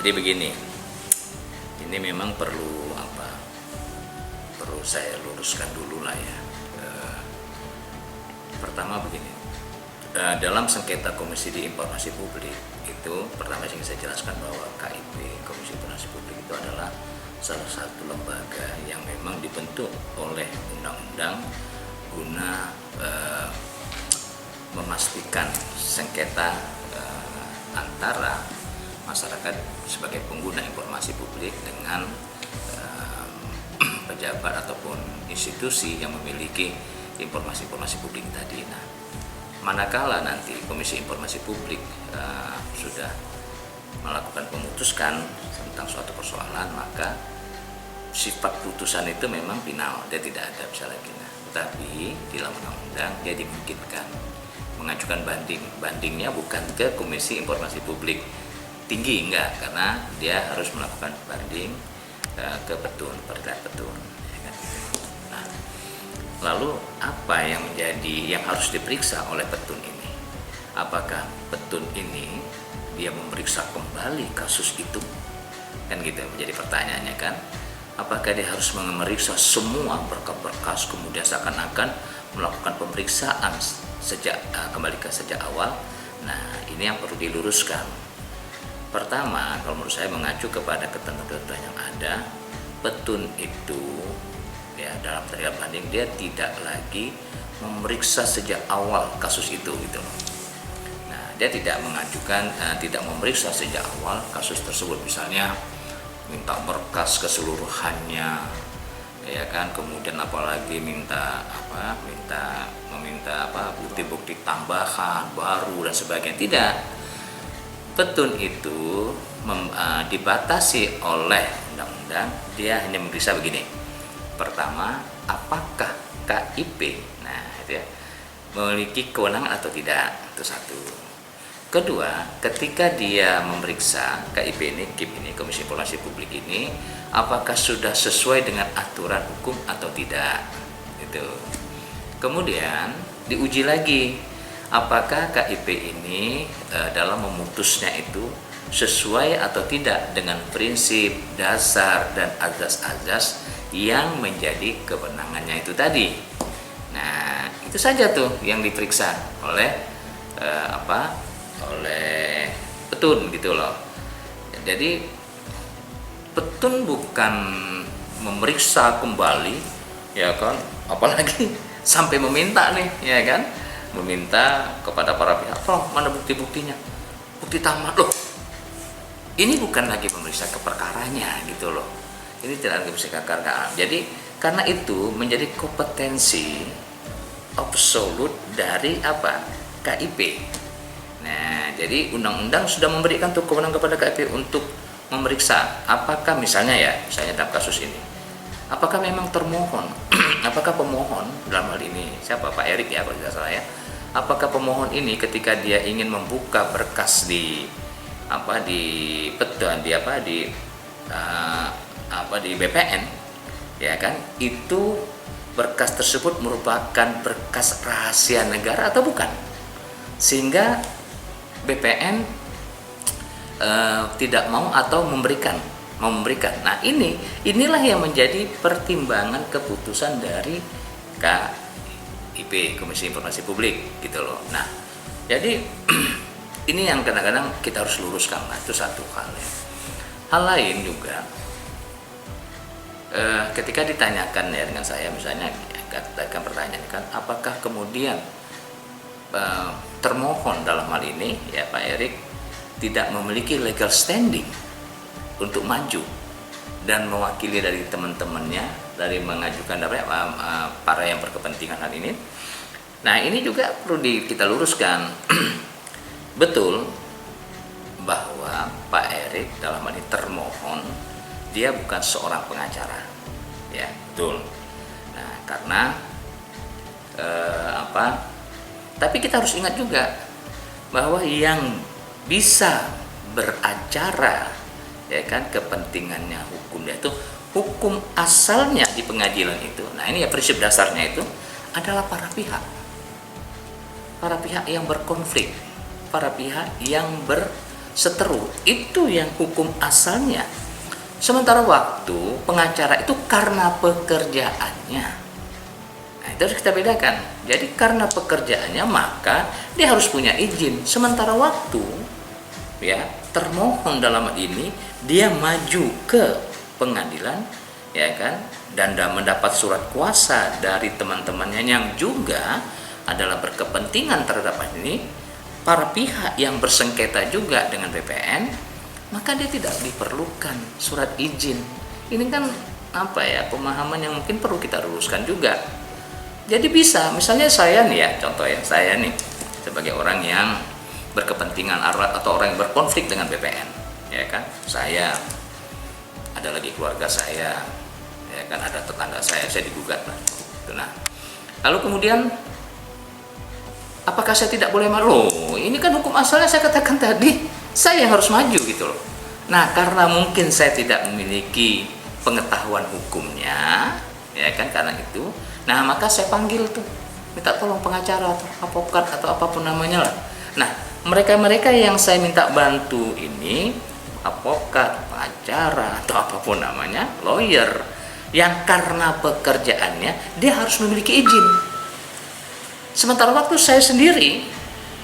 Jadi begini, ini memang perlu saya luruskan dulu lah ya. Pertama begini, dalam sengketa Komisi di Informasi Publik itu pertama yang saya jelaskan bahwa KIP, Komisi Informasi Publik itu adalah salah satu lembaga yang memang dibentuk oleh undang-undang guna memastikan sengketa antara masyarakat sebagai pengguna informasi publik dengan pejabat ataupun institusi yang memiliki informasi-informasi publik tadi. Nah, manakala nanti Komisi Informasi Publik sudah melakukan pemutuskan tentang suatu persoalan, maka sifat putusan itu memang final, dia tidak ada bisa lagi. Nah, tapi di dalam undang-undang dia dimungkinkan mengajukan bandingnya bukan ke Komisi Informasi Publik tinggi, enggak, karena dia harus melakukan banding ke Petun, Perda Petun. Nah, lalu apa yang harus diperiksa oleh Petun ini? Apakah Petun ini dia memeriksa kembali kasus itu? Kan gitu menjadi pertanyaannya kan? Apakah dia harus memeriksa semua berkas-berkas kemudian seakan-akan melakukan pemeriksaan kembali ke sejak awal? Nah, ini yang perlu diluruskan. Pertama, kalau menurut saya mengacu kepada ketentuan yang ada, Petun itu ya dalam terhadap banding dia tidak lagi memeriksa sejak awal kasus itu gitu loh. Nah, dia tidak memeriksa sejak awal kasus tersebut, misalnya minta berkas keseluruhannya, ya kan, kemudian apalagi meminta bukti-bukti tambahan baru dan sebagainya. Tidak. Petun itu dibatasi oleh undang-undang, dia hanya memeriksa begini. Pertama, apakah KIP memiliki kewenangan atau tidak, itu satu. Kedua, ketika dia memeriksa KIP ini, KIP ini, Komisi Informasi Publik ini, apakah sudah sesuai dengan aturan hukum atau tidak, itu. Kemudian diuji lagi, apakah KIP ini dalam memutusnya itu sesuai atau tidak dengan prinsip, dasar, dan azas-azas yang menjadi kewenangannya itu tadi. Nah, itu saja tuh yang diperiksa oleh oleh Petun gitu loh. Jadi Petun bukan memeriksa kembali, ya kan, apalagi sampai meminta nih, ya kan, meminta kepada para pihak, "Toh, mana bukti-buktinya? Bukti tamat loh." Ini bukan lagi memeriksa ke perkaranya gitu loh. Ini tidak lagi memeriksa ke perkara. Jadi karena itu menjadi kompetensi absolut dari KIP. Nah, jadi undang-undang sudah memberikan tuh kewenangan kepada KIP untuk memeriksa apakah misalnya dalam kasus ini, apakah memang termohon, apakah pemohon dalam hal ini siapa, Pak Erik ya kalau tidak salah ya, apakah pemohon ini ketika dia ingin membuka berkas di BPN, ya kan, itu berkas tersebut merupakan berkas rahasia negara atau bukan, sehingga BPN tidak mau atau memberikan. Nah, inilah yang menjadi pertimbangan keputusan dari KIP, Komisi Informasi Publik gitu loh. Nah, jadi ini yang kadang-kadang kita harus luruskan lah, itu satu hal ya. Hal lain juga, ketika ditanyakan ya dengan saya misalnya, katakan pertanyaan kan, apakah kemudian termohon dalam hal ini ya Pak Erik tidak memiliki legal standing untuk maju dan mewakili dari teman-temannya dari mengajukan para yang berkepentingan hal ini. Nah, ini juga perlu kita luruskan. Betul bahwa Pak Erik dalam hal ini termohon, dia bukan seorang pengacara, ya betul. Nah, karena tapi kita harus ingat juga bahwa yang bisa beracara, ya kan, kepentingannya hukum, yaitu hukum asalnya di pengadilan itu. Nah, ini ya prinsip dasarnya itu adalah para pihak yang berkonflik, para pihak yang seteru, itu yang hukum asalnya. Sementara waktu pengacara itu karena pekerjaannya. Nah, itu harus kita bedakan. Jadi karena pekerjaannya maka dia harus punya izin. Sementara waktu ya termohon dalam hal ini dia maju ke pengadilan ya kan, dan mendapat surat kuasa dari teman-temannya yang juga adalah berkepentingan terhadap ini, para pihak yang bersengketa juga dengan BPN, maka dia tidak diperlukan surat izin. Ini kan apa ya, pemahaman yang mungkin perlu kita luruskan juga. Jadi bisa, misalnya saya nih ya, contoh ya, saya nih sebagai orang yang berkepentingan atau orang yang berkonflik dengan BPN, ya kan, saya ada lagi keluarga saya, ya kan, ada tetangga saya digugat lah. Nah, lalu kemudian apakah saya tidak boleh malu? Ini kan hukum asalnya saya katakan tadi, saya yang harus maju gitu loh. Nah, karena mungkin saya tidak memiliki pengetahuan hukumnya, ya kan, karena itu, nah maka saya panggil tuh, minta tolong pengacara atau advokat atau apapun namanya lah. Nah, mereka-mereka yang saya minta bantu ini, advokat, pengacara atau apapun namanya, lawyer, yang karena pekerjaannya dia harus memiliki izin. Sementara waktu saya sendiri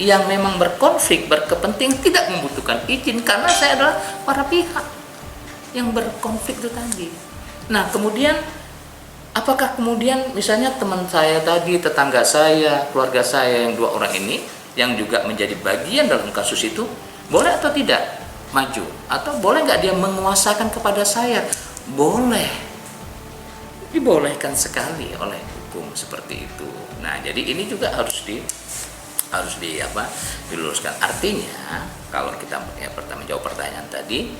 yang memang berkonflik, berkepentingan, tidak membutuhkan izin karena saya adalah para pihak yang berkonflik itu tadi. Nah, kemudian apakah kemudian misalnya teman saya tadi, tetangga saya, keluarga saya yang 2 orang ini yang juga menjadi bagian dalam kasus itu, boleh atau tidak maju? Atau boleh nggak dia menguasakan kepada saya? Boleh, dibolehkan sekali oleh hukum seperti itu. Nah, jadi ini juga harus diluruskan. Artinya kalau kita ya pertama jawab pertanyaan tadi,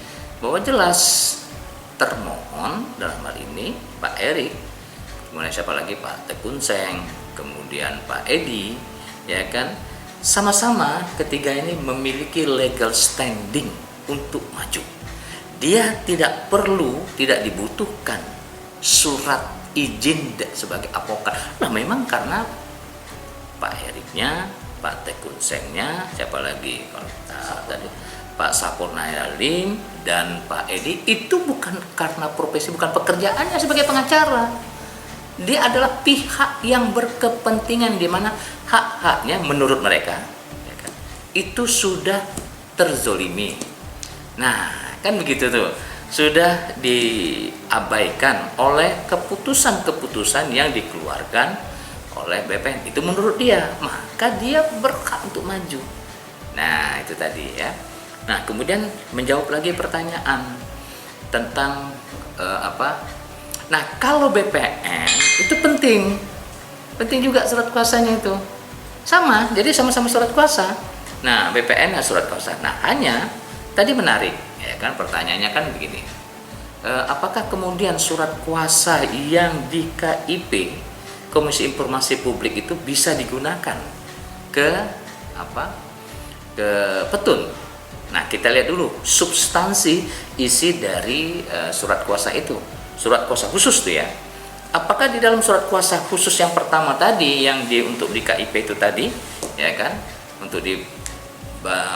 bahwa jelas termohon dalam hal ini Pak Erik, kemudian siapa lagi, Pak Tekun Seng, kemudian Pak Edi, ya kan, sama-sama ketiga ini memiliki legal standing untuk maju. Dia tidak dibutuhkan surat izin sebagai advokat. Nah, memang karena Pak Eriknya, Pak Tekun Sengnya, siapa lagi kalau tadi Pak Sapurna Halim dan Pak Edi, itu bukan karena profesi, bukan pekerjaannya sebagai pengacara. Dia adalah pihak yang berkepentingan di mana hak-haknya menurut mereka, ya kan, itu sudah terzolimi. Nah, kan begitu tuh, sudah diabaikan oleh keputusan-keputusan yang dikeluarkan oleh BPN. Itu menurut dia, maka dia berhak untuk maju. Nah, itu tadi ya. Nah, kemudian menjawab lagi pertanyaan tentang Nah, kalau BPN itu penting juga surat kuasanya itu. Sama, jadi sama-sama surat kuasa. Nah, BPN surat kuasa. Nah, hanya tadi menarik, ya kan, pertanyaannya kan begini. Apakah kemudian surat kuasa yang di KIP, Komisi Informasi Publik, itu bisa digunakan ke petun? Nah, kita lihat dulu substansi isi dari surat kuasa itu. Surat kuasa khusus tuh ya. Apakah di dalam surat kuasa khusus yang pertama tadi yang untuk di KIP itu tadi, ya kan, untuk di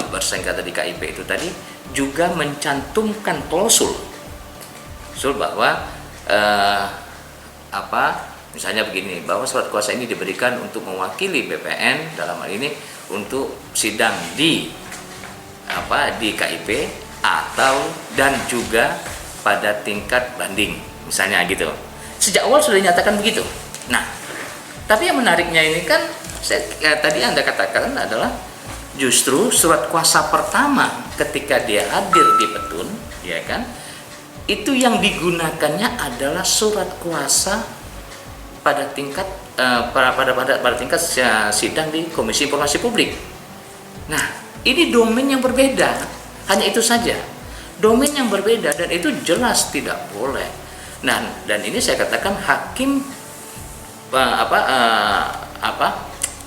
bersengketa di KIP itu tadi juga mencantumkan klausul bahwa misalnya begini, bahwa surat kuasa ini diberikan untuk mewakili BPN dalam hal ini untuk sidang di KIP atau dan juga pada tingkat banding, misalnya gitu. Sejak awal sudah dinyatakan begitu. Nah, tapi yang menariknya ini kan tadi Anda katakan adalah justru surat kuasa pertama ketika dia hadir di petun, ya kan, itu yang digunakannya adalah surat kuasa pada tingkat pada tingkat sidang di Komisi Informasi Publik. Nah, ini domain yang berbeda, hanya itu saja, domain yang berbeda, dan itu jelas tidak boleh. Nah, dan ini saya katakan hakim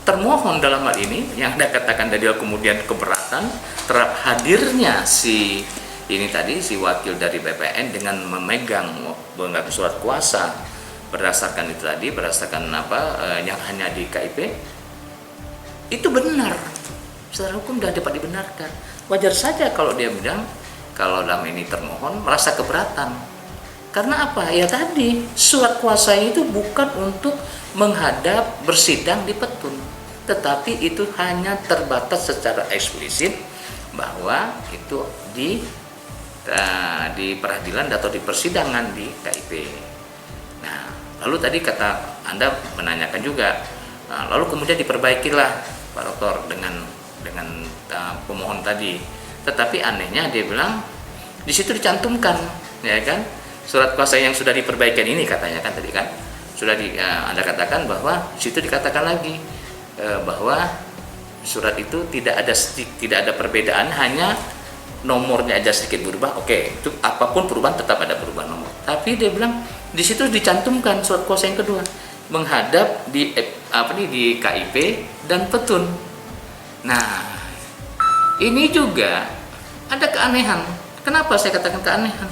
termohon dalam hal ini yang Anda katakan tadi kemudian keberatan terhadap hadirnya si wakil dari BPN dengan memegang surat kuasa berdasarkan itu tadi, berdasarkan yang hanya di KIP, itu benar. secara hukum sudah dapat dibenarkan. Wajar saja kalau dia bilang, kalau dalam ini termohon merasa keberatan. Karena apa? Ya tadi, surat kuasa itu bukan untuk menghadap bersidang di petun, tetapi itu hanya terbatas secara eksplisit bahwa itu di peradilan atau di persidangan di KIP. Nah, lalu tadi kata Anda menanyakan juga, lalu kemudian diperbaikilah Pak Dokter dengan pemohon tadi. Tetapi anehnya dia bilang di situ dicantumkan, ya kan, surat kuasa yang sudah diperbaikan ini katanya kan tadi kan sudah Anda katakan bahwa di situ dikatakan lagi bahwa surat itu tidak ada perbedaan, hanya nomornya aja sedikit berubah. Oke, itu apapun perubahan tetap ada perubahan nomor. Tapi dia bilang di situ dicantumkan surat kuasa yang kedua menghadap di KIP dan petun. Nah, ini juga ada keanehan. Kenapa saya katakan keanehan?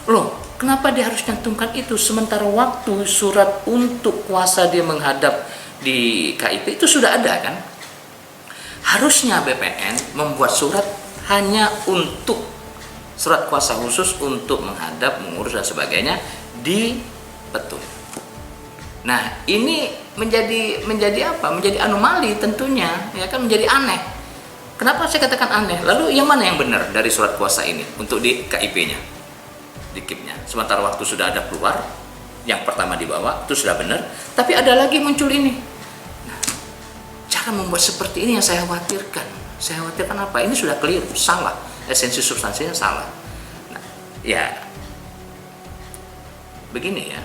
Loh, kenapa dia harus cantumkan itu sementara waktu surat untuk kuasa dia menghadap di KIP itu sudah ada kan? Harusnya BPN membuat surat hanya untuk surat kuasa khusus untuk menghadap, mengurus dan sebagainya di petun. Nah, ini menjadi apa? Menjadi anomali tentunya, ya kan, menjadi aneh. Kenapa saya katakan aneh? Lalu yang mana yang benar dari surat kuasa ini untuk di KIP-nya, di KIP-nya? Sementara waktu sudah ada keluar, yang pertama dibawa itu sudah benar, tapi ada lagi muncul ini. Nah, cara membuat seperti ini yang saya khawatirkan. Saya khawatirkan apa? Ini sudah keliru, salah, esensi substansinya salah. Nah, ya begini ya.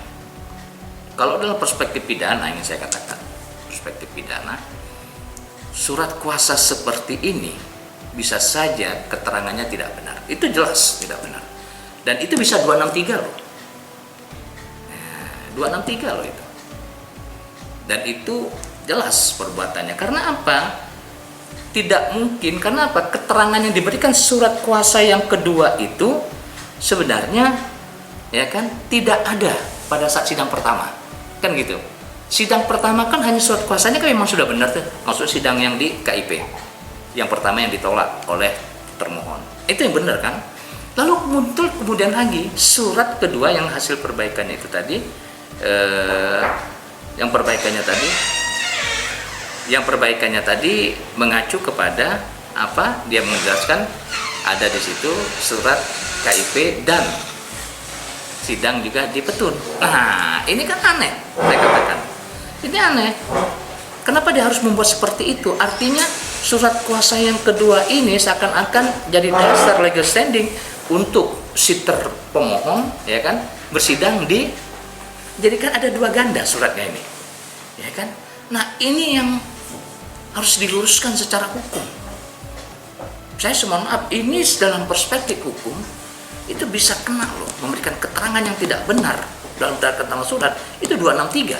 Kalau dalam perspektif pidana ingin saya katakan, perspektif pidana, surat kuasa seperti ini bisa saja keterangannya tidak benar. Itu jelas tidak benar. Dan itu bisa 263 loh. Nah, 263 loh itu. Dan itu jelas perbuatannya. Karena apa? Tidak mungkin. Karena apa? Keterangan yang diberikan surat kuasa yang kedua itu sebenarnya ya kan tidak ada pada saat sidang pertama. Kan gitu. Sidang pertama kan hanya surat kuasanya kan memang sudah benar tuh. Maksud sidang yang di KIP. Yang pertama yang ditolak oleh termohon. Itu yang benar kan? Lalu muncul kemudian lagi surat kedua yang hasil perbaikannya itu tadi yang perbaikannya tadi mengacu kepada apa? Dia menjelaskan ada di situ surat KIP dan sidang juga di petun. Nah, ini kan aneh, saya katakan. Ini aneh. Kenapa dia harus membuat seperti itu? Artinya surat kuasa yang kedua ini seakan-akan jadi dasar legal standing untuk si pemohon, ya kan, bersidang di. Jadi kan ada dua ganda suratnya ini, ya kan. Nah, ini yang harus diluruskan secara hukum. Saya mohon maaf, ini dalam perspektif hukum itu bisa kena loh, memberikan keterangan yang tidak benar dalam keterangan surat itu 263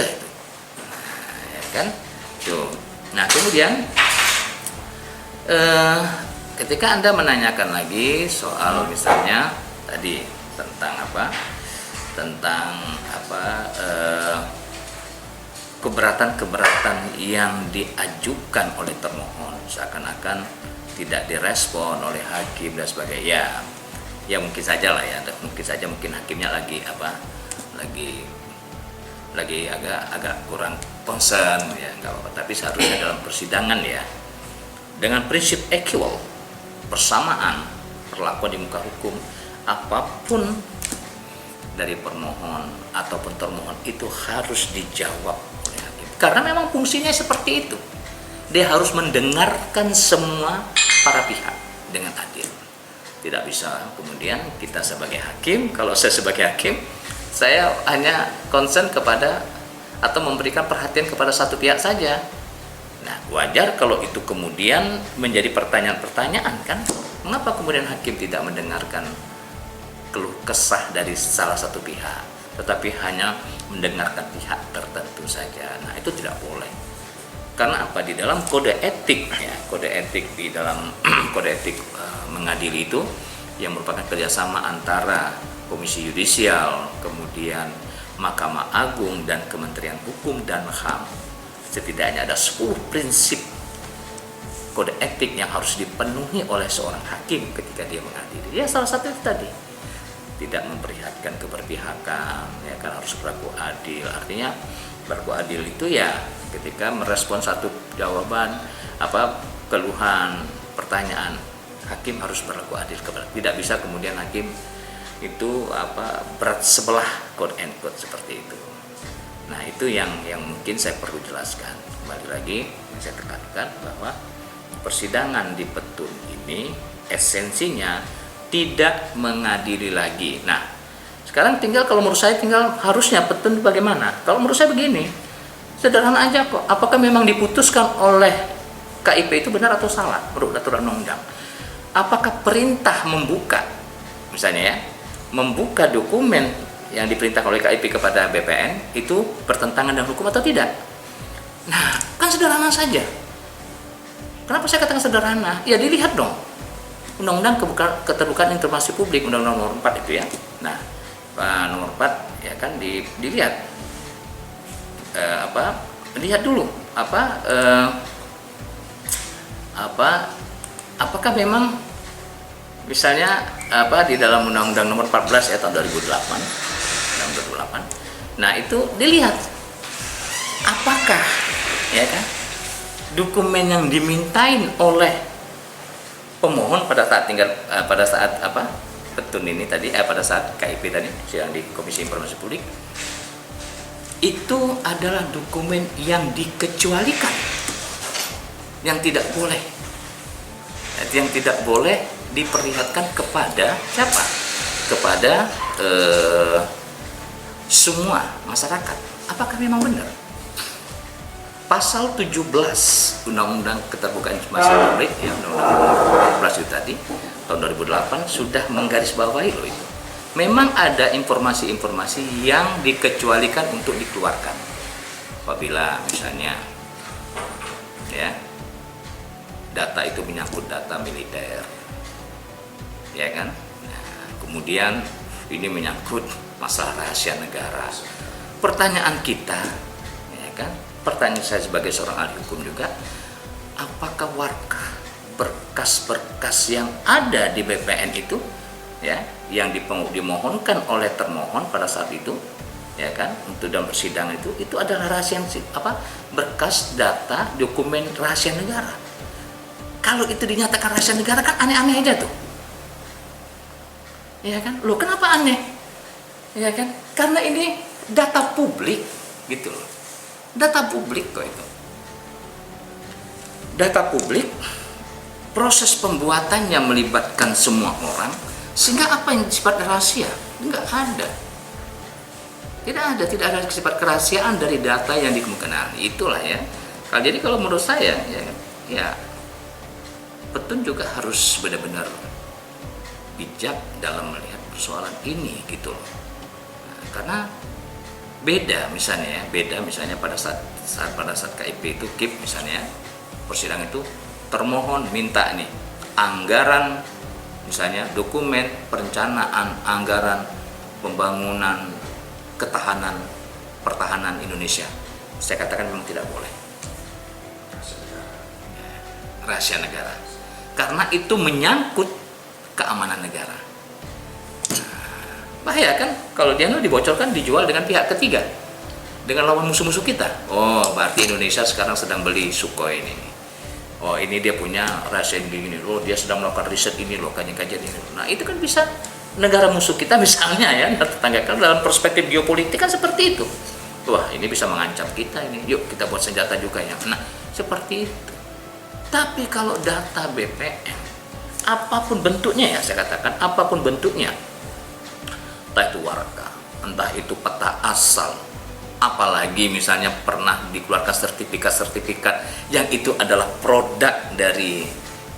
itu. Nah, ya kan? Tuh. Nah, kemudian ketika Anda menanyakan lagi soal misalnya tadi tentang keberatan-keberatan yang diajukan oleh termohon seakan-akan tidak direspon oleh hakim dan sebagainya. Ya mungkin saja lah ya, mungkin hakimnya lagi agak kurang concern ya, nggak apa-apa. Tapi seharusnya dalam persidangan ya, dengan prinsip equal, persamaan perlakuan di muka hukum, apapun dari permohon ataupun termohon itu harus dijawab oleh hakim. Karena memang fungsinya seperti itu. Dia harus mendengarkan semua para pihak dengan adil. Tidak bisa kemudian kita sebagai hakim, kalau saya sebagai hakim, saya hanya concern kepada atau memberikan perhatian kepada satu pihak saja. Nah, wajar kalau itu kemudian menjadi pertanyaan-pertanyaan kan? Mengapa kemudian hakim tidak mendengarkan keluh kesah dari salah satu pihak, tetapi hanya mendengarkan pihak tertentu saja? Nah, itu tidak boleh. Karena apa? Di dalam kode etik ya, kode etik di dalam kode etik mengadili itu yang merupakan kerjasama antara Komisi Yudisial, kemudian Mahkamah Agung dan Kementerian Hukum dan HAM. Setidaknya ada 10 prinsip kode etik yang harus dipenuhi oleh seorang hakim ketika dia mengadili. Ya salah satu itu tadi, tidak memperlihatkan keberpihakan, ya kan, harus berlaku adil. Artinya berlaku adil itu ya ketika merespon satu jawaban, keluhan, pertanyaan, hakim harus berlaku adil. Tidak bisa kemudian hakim itu berat sebelah, quote and quote, seperti itu. Nah, itu yang mungkin saya perlu jelaskan. Kembali lagi saya tekankan bahwa persidangan di Petun ini esensinya tidak mengadili lagi. Nah, sekarang tinggal, kalau menurut saya tinggal harusnya Petun bagaimana? Kalau menurut saya begini, sederhana aja kok. Apakah memang diputuskan oleh KIP itu benar atau salah menurut aturan undang-undang? Apakah perintah membuka, misalnya ya, membuka dokumen yang diperintahkan oleh KIP kepada BPN itu bertentangan dengan hukum atau tidak? Nah, kan sederhana saja. Kenapa saya katakan sederhana? Ya dilihat dong. Undang-undang Keterbukaan Informasi Publik, Undang-Undang Nomor 4 itu ya. Nah, Nomor 4 ya kan dilihat lihat dulu apakah memang misalnya di dalam Undang-Undang Nomor 14 ya tahun 2008. Nah, itu dilihat apakah ya kan dokumen yang dimintain oleh pemohon pada saat Petun ini tadi, pada saat KIP tadi sidang di Komisi Informasi Publik, itu adalah dokumen yang dikecualikan, yang tidak boleh diperlihatkan kepada siapa? Kepada semua masyarakat. Apakah memang benar? Pasal 17 Undang-Undang Keterbukaan Informasi Publik ya, Undang-Undang 14 itu tadi tahun 2008 sudah menggarisbawahi loh itu. Memang ada informasi-informasi yang dikecualikan untuk dikeluarkan. Apabila misalnya ya data itu menyangkut data militer. Ya kan? Nah, kemudian ini menyangkut masalah rahasia negara. Pertanyaan kita, ya kan? Pertanyaan saya sebagai seorang ahli hukum juga, apakah berkas-berkas yang ada di BPN itu, ya, yang dimohonkan oleh termohon pada saat itu, ya kan, untuk dalam persidangan itu adalah rahasia berkas data dokumen rahasia negara. Kalau itu dinyatakan rahasia negara kan aneh-aneh aja tuh, ya kan? Loh, kenapa aneh? Ya kan? Karena ini data publik, gitu loh. Data publik kok itu. Data publik, proses pembuatannya melibatkan semua orang, sehingga apa yang sifat rahasia? Enggak ada. Tidak ada sifat kerahasiaan dari data yang dikemukakan. Itulah ya. Jadi kalau menurut saya ya Petun juga harus benar-benar bijak dalam melihat persoalan ini gitu loh. Nah, karena beda misalnya pada saat KIP itu KIP misalnya persidangan itu termohon minta nih anggaran, misalnya dokumen perencanaan anggaran pembangunan pertahanan Indonesia. Saya katakan memang tidak boleh rahasia negara karena itu menyangkut keamanan negara. Bahaya kan kalau dia dibocorkan, dijual dengan pihak ketiga, dengan lawan musuh-musuh kita. Oh, berarti Indonesia sekarang sedang beli Sukhoi ini. Oh, ini dia punya rahasia begini. Oh, dia sedang melakukan riset ini loh, kajian-kajian ini. Nah, itu kan bisa negara musuh kita misalnya ya, tetangga kan dalam perspektif geopolitik kan seperti itu. Wah, ini bisa mengancam kita ini. Yuk kita buat senjata juga ya. Nah, seperti itu. Tapi kalau data BPN, apapun bentuknya ya, saya katakan apapun bentuknya, entah itu warga, entah itu peta asal, apalagi misalnya pernah dikeluarkan sertifikat yang itu adalah produk dari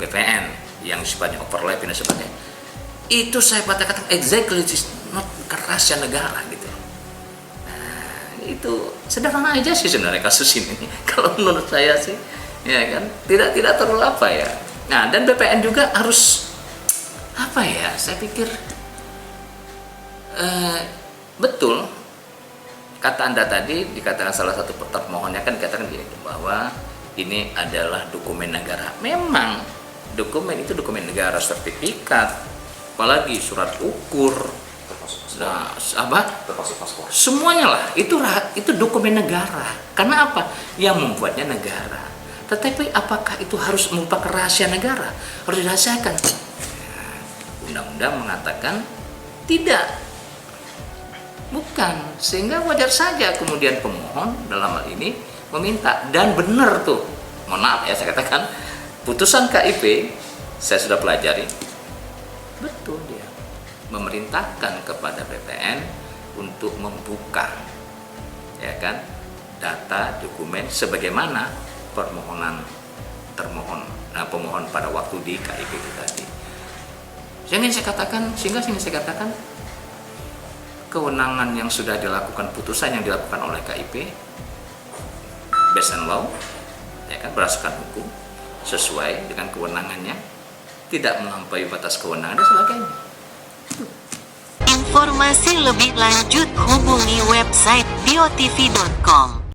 BPN yang sifatnya overlap dan sebagainya, itu saya katakan exactly not rahasia negara gitu. Nah, itu sederhana aja sih sebenarnya kasus ini kalau menurut saya sih, ya kan, tidak terlalu apa ya. Nah, dan BPN juga harus apa ya, saya pikir betul kata Anda tadi, dikatakan salah satu termohonnya kan dikatakan gini, bahwa ini adalah dokumen negara. Memang dokumen itu dokumen negara, sertifikat, apalagi surat ukur, nah, semuanya lah itu dokumen negara. Karena apa? Yang membuatnya negara. Tetapi apakah itu harus merupakan rahasia negara? Harus dirahasiakan? Nah, undang-undang mengatakan tidak, bukan. Sehingga wajar saja kemudian pemohon dalam hal ini meminta, dan benar tuh, mohon maaf ya saya katakan, putusan KIP saya sudah pelajari, betul dia memerintahkan kepada BPN untuk membuka, ya kan, data dokumen sebagaimana permohonan pemohon pada waktu di KIP itu tadi. Sehingga saya katakan kewenangan yang sudah dilakukan, putusan yang dilakukan oleh KIP based on law, ya kan, berdasarkan hukum, sesuai dengan kewenangannya, tidak melampaui batas kewenangan dan sebagainya. Informasi lebih lanjut hubungi website biotv.com.